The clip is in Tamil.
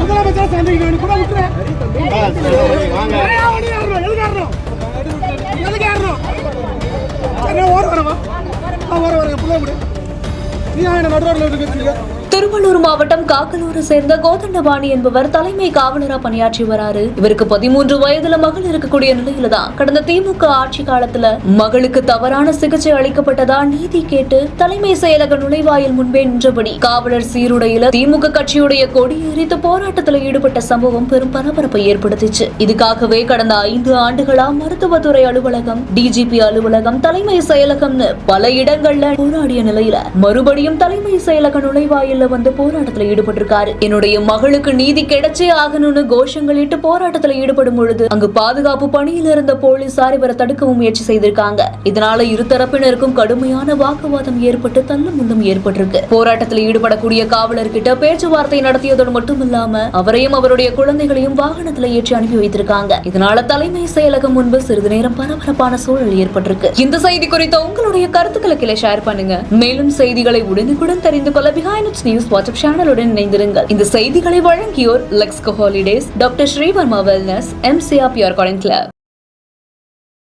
முதலமைச்சர் சந்திக்கணும் கூட விட்டுறேன். திருவள்ளூர் மாவட்டம் காக்கலூரை சேர்ந்த கோதண்டபாணி என்பவர் தலைமை காவலரா பணியாற்றி வராரு. இவருக்கு 13 வயதுல மகள் இருக்கக்கூடிய நிலையில தான் கடந்த திமுக ஆட்சி காலத்துல மகளுக்கு தவறான சிகிச்சை அளிக்கப்பட்டதா நீதி கேட்டு தலைமை செயலக நுழைவாயில் முன்பே நின்றபடி காவலர் சீருடையில திமுக கட்சியுடைய கொடி எரித்து போராட்டத்தில் ஈடுபட்ட சம்பவம் பெரும் பரபரப்பை ஏற்படுத்திச்சு. இதுக்காகவே கடந்த 5 ஆண்டுகளா மருத்துவத்துறை அலுவலகம், டிஜிபி அலுவலகம், தலைமை செயலகம்னு பல இடங்கள்ல போராடிய நிலையில மறுபடியும் தலைமை செயலக நுழைவாயில் வந்து போராட்டத்தில் ஈடுபட்டிருக்காரு. என்னுடைய மகளுக்கு நீதி கிடைச்சே ஆகணும்னு கோஷங்களிட்டு போராட்டத்தில் ஈடுபடும் பொழுது அங்கு பாதுகாப்பு பணியில் இருந்த போலீசார் இவரை தடுக்கவும் முயற்சி செய்திருக்காங்க. இதனால இருதரப்பினருக்கும் கடுமையான வாக்குவாதம் ஏற்பட்டு தள்ளுமுள்ளும் ஏற்பட்டிருக்கு. போராட்டத்தில் ஈடுபடக்கூடிய காவலர்கிட்ட பேச்சுவார்த்தை நடத்தியதோடு மட்டுமில்லாம அவரையும் அவருடைய குழந்தைகளையும் வாகனத்தில் ஏற்றி அனுப்பி வைத்திருக்காங்க. இதனால தலைமை செயலகம் முன்பு சிறிது நேரம் பரபரப்பான சூழல் ஏற்பட்டிருக்கு. இந்த செய்தி குறித்த உங்களுடைய கருத்துக்களை கீழே ஷேர் பண்ணுங்க. மேலும் செய்திகளை உடனுக்குடன் தெரிந்து கொள்ள பிஹைண்ட் இட்ஸ் நியூஸ் வாட்ஸ்அப் சேனலுடன் இணைந்திருங்கள். இந்த செய்திகளை வழங்கியோர் Lexco holidays, doctor Srivarma wellness, MCA pure garden club.